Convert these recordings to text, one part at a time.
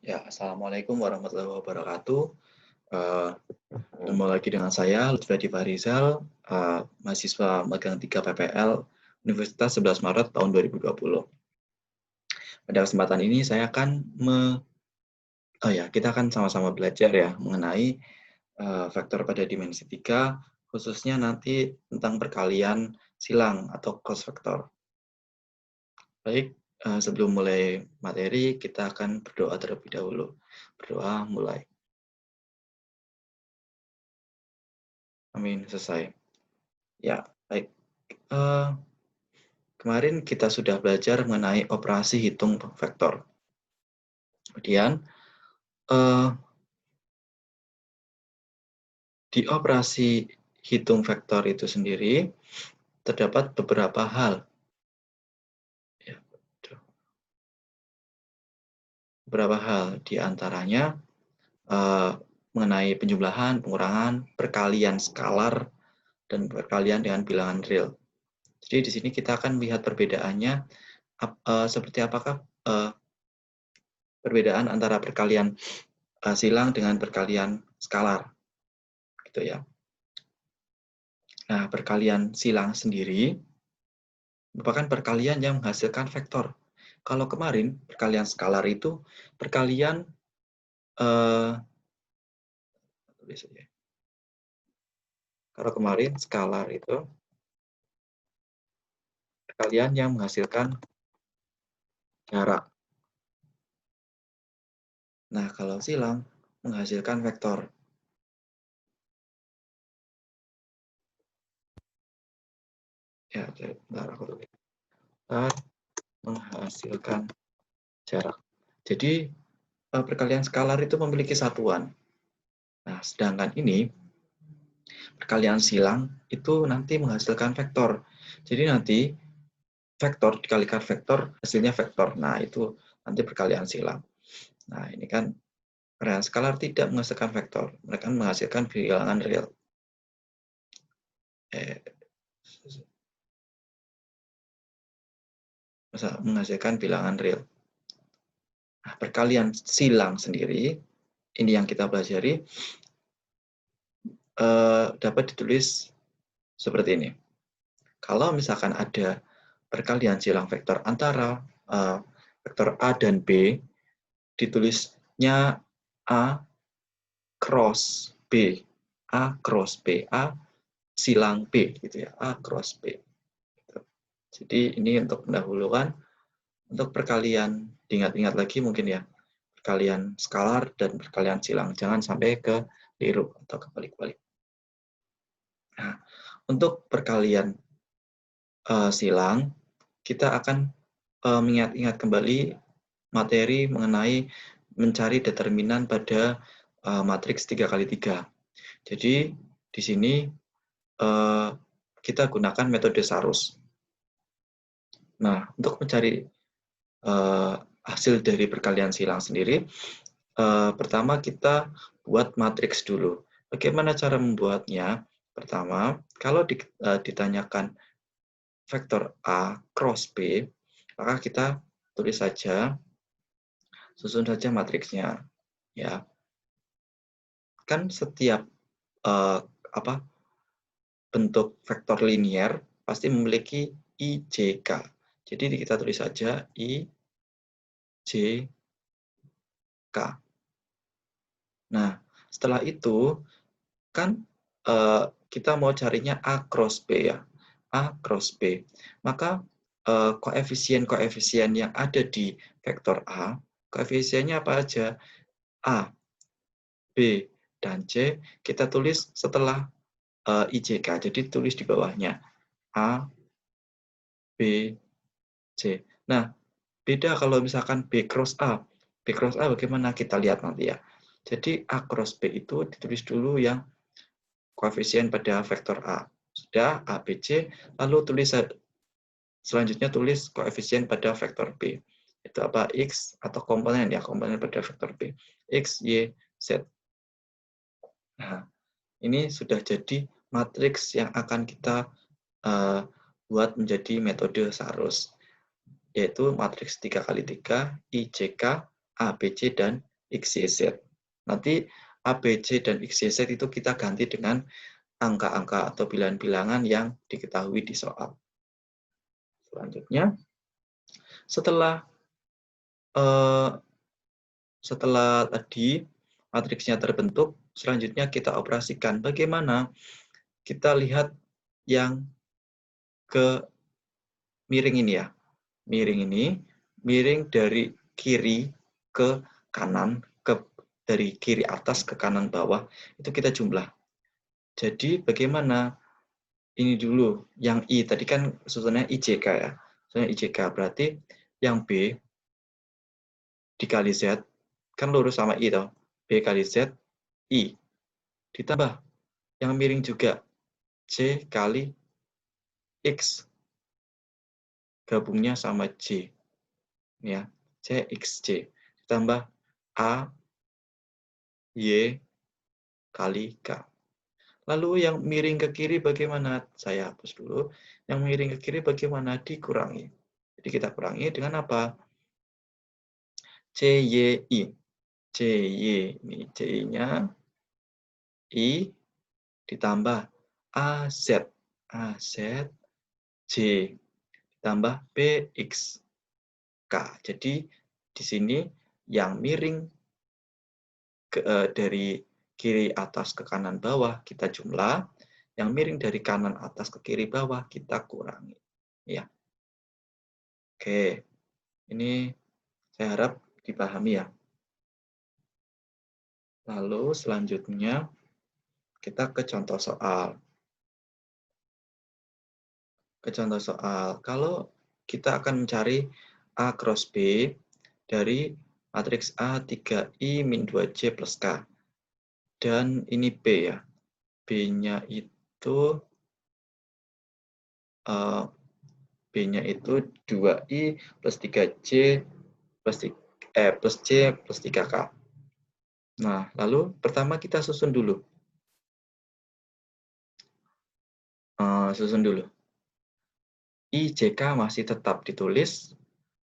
Ya, Assalamualaikum warahmatullahi wabarakatuh. Eh, Ketemu lagi dengan saya, Lutfi Adi Farizal, mahasiswa magang 3 PPL, Universitas 11 Maret tahun 2020. Pada kesempatan ini saya akan kita akan sama-sama belajar ya mengenai vektor pada dimensi 3, khususnya nanti tentang perkalian silang atau cross vektor. Baik, sebelum mulai materi, kita akan berdoa terlebih dahulu. Berdoa mulai. Amin, selesai. Ya, baik. Kemarin kita sudah belajar mengenai operasi hitung vektor. Kemudian, di operasi hitung vektor itu sendiri, terdapat beberapa hal. Beberapa hal, diantaranya mengenai penjumlahan, pengurangan, perkalian skalar, dan perkalian dengan bilangan real. Jadi di sini kita akan melihat perbedaannya, seperti apakah perbedaan antara perkalian silang dengan perkalian skalar, gitu ya. Nah, perkalian silang sendiri merupakan perkalian yang menghasilkan vektor. Kalau kemarin perkalian skalar itu perkalian kalau kemarin skalar itu perkalian yang menghasilkan jarak. Nah, kalau silang menghasilkan vektor. Ya, bentar aku tulis. Menghasilkan jarak. Jadi perkalian skalar itu memiliki satuan. Nah, sedangkan ini perkalian silang itu nanti menghasilkan vektor. Jadi nanti vektor dikalikan vektor, hasilnya vektor. Nah, itu nanti perkalian silang. Nah, ini kan perkalian skalar tidak menghasilkan vektor. Mereka menghasilkan bilangan real. Menghasilkan bilangan real. Nah, perkalian silang sendiri, ini yang kita pelajari, dapat ditulis seperti ini. Kalau misalkan ada perkalian silang vektor antara vektor A dan B, ditulisnya A cross B, A cross B, A silang B, gitu ya, A cross B. Gitu. Jadi ini untuk pendahuluan, untuk perkalian, diingat-ingat lagi mungkin ya, perkalian skalar dan perkalian silang, jangan sampai keliru atau kebalik-balik. Nah, untuk perkalian silang, kita akan mengingat-ingat kembali materi mengenai mencari determinan pada matriks 3x3. Jadi di sini kita gunakan metode Sarus. Nah, untuk mencari hasil dari perkalian silang sendiri, pertama kita buat matriks dulu. Bagaimana cara membuatnya? Pertama, kalau ditanyakan vektor A cross B, maka kita tulis saja, susun saja matriksnya. Ya, kan setiap bentuk vektor linier pasti memiliki IJK. Jadi kita tulis saja IJK. Nah, setelah itu kan kita mau carinya A cross B ya. A cross B. Maka koefisien-koefisien yang ada di vektor A, koefisiennya apa aja? A, B, dan C kita tulis setelah IJK. Jadi tulis di bawahnya A, B, C. Nah, beda kalau misalkan B cross A. B cross A bagaimana kita lihat nanti ya. Jadi A cross B itu ditulis dulu yang koefisien pada vektor A. Sudah A, B, C, lalu tulis selanjutnya tulis koefisien pada vektor B. Itu apa? X atau komponen ya, komponen pada vektor B. X, Y, Z. Nah, ini sudah jadi matriks yang akan kita buat menjadi metode Sarus, yaitu matriks 3x3, IJK, A, B, C, dan X, Y, Z. Nanti A, B, C, dan X, Y, Z itu kita ganti dengan angka-angka atau bilangan-bilangan yang diketahui di soal. Selanjutnya, setelah tadi matriksnya terbentuk, selanjutnya kita operasikan. Bagaimana? Kita lihat yang ke miring ini ya. Miring dari kiri ke kanan, dari kiri atas ke kanan bawah, itu kita jumlah. Jadi bagaimana? Ini dulu, yang I, tadi kan susunannya IJK ya. Susunannya IJK, berarti yang B dikali Z, kan lurus sama I toh. B kali Z, I. Ditambah yang miring juga, C kali X. Gabungnya sama J. Ya, CXJ. Ditambah A, Y kali K. Lalu yang miring ke kiri bagaimana? Saya hapus dulu. Yang miring ke kiri bagaimana? Dikurangi. Jadi kita kurangi dengan apa? CYI. CY ini CY-nya I ditambah AZ. AZ J ditambah BX K. Jadi di sini yang miring dari kiri atas ke kanan bawah kita jumlah, yang miring dari kanan atas ke kiri bawah kita kurangi. Ya. Oke, ini saya harap dipahami ya. Lalu selanjutnya kita ke contoh soal. Kalau kita akan mencari A cross B dari matriks A 3I min 2J plus K. Dan ini B ya. B-nya itu B-nya itu 2I plus 3J plus C plus 3K. Nah, lalu pertama kita susun dulu. IJK masih tetap ditulis.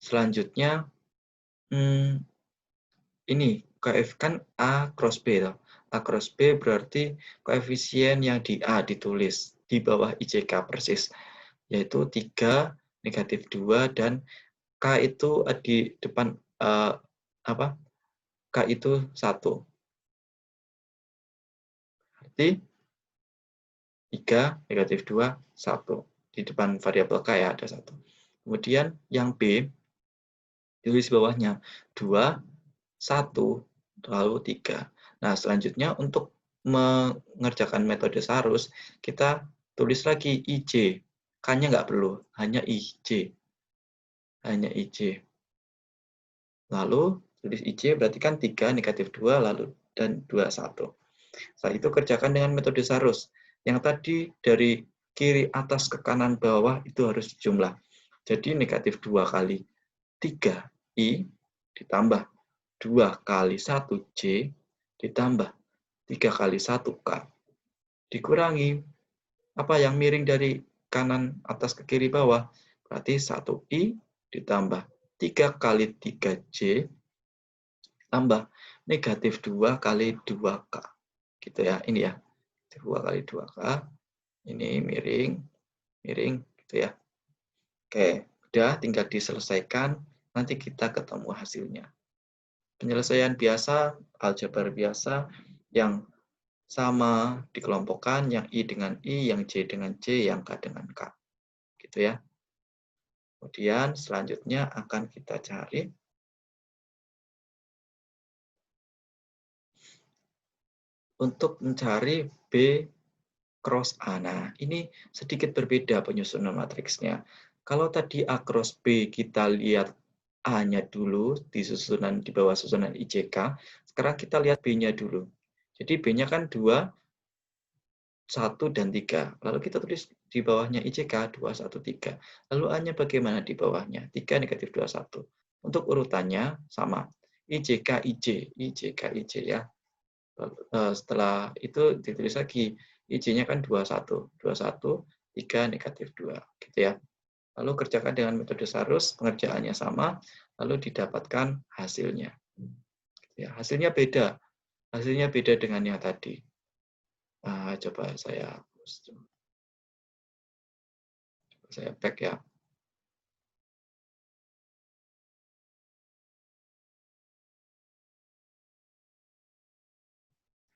Selanjutnya, ini kan A cross B. A cross B berarti koefisien yang di A ditulis di bawah IJK persis, yaitu 3, negatif 2, dan K itu di depan K itu 1. Berarti 3, negatif 2, 1. Di depan variabel K ya ada 1. Kemudian yang B, tulis bawahnya 2, 1, lalu 3. Nah, selanjutnya untuk mengerjakan metode Sarus, kita tulis lagi IJ. K-nya nggak perlu, hanya IJ. Lalu tulis IJ berarti kan 3, negatif 2, lalu dan 2, 1. Setelah itu kerjakan dengan metode Sarus. Yang tadi dari kiri atas ke kanan bawah itu harus dijumlah. Jadi negatif 2 kali 3I ditambah 2 kali 1J ditambah 3 kali 1K. Dikurangi apa yang miring dari kanan atas ke kiri bawah. Berarti 1I ditambah 3 kali 3J tambah negatif 2 kali 2K. Gitu ya, ini ya. 2 kali 2K. Ini miring gitu ya. Oke, udah tinggal diselesaikan, nanti kita ketemu hasilnya. Penyelesaian biasa, aljabar biasa, yang sama dikelompokkan, yang I dengan I, yang J dengan J, yang K dengan K. Gitu ya. Kemudian selanjutnya akan kita cari untuk mencari B cross A. Nah, ini sedikit berbeda penyusunan matriksnya. Kalau tadi A cross B kita lihat A-nya dulu di bawah susunan IJK, sekarang kita lihat B-nya dulu. Jadi B-nya kan 2, 1, dan 3. Lalu kita tulis di bawahnya IJK 2, 1, 3. Lalu A-nya bagaimana di bawahnya? 3, negatif 2, 1. Untuk urutannya sama. IJK, IJ ya. Setelah itu ditulis lagi. IJ-nya kan 21. 21, 3, negatif 2. Gitu ya. Lalu kerjakan dengan metode Sarus, pengerjaannya sama, lalu didapatkan hasilnya. Ya, hasilnya beda dengan yang tadi. Coba saya back ya.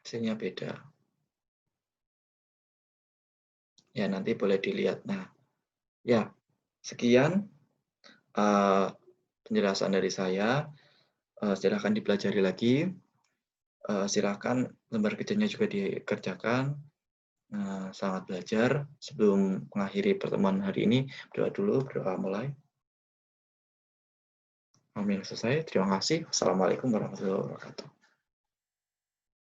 Hasilnya beda. Ya, nanti boleh dilihat. Nah, ya, sekian penjelasan dari saya. Silakan dipelajari lagi. Silakan lembar kerjanya juga dikerjakan. Selamat belajar. Sebelum mengakhiri pertemuan hari ini, berdoa dulu, berdoa mulai. Amin, selesai. Terima kasih. Assalamualaikum warahmatullahi wabarakatuh.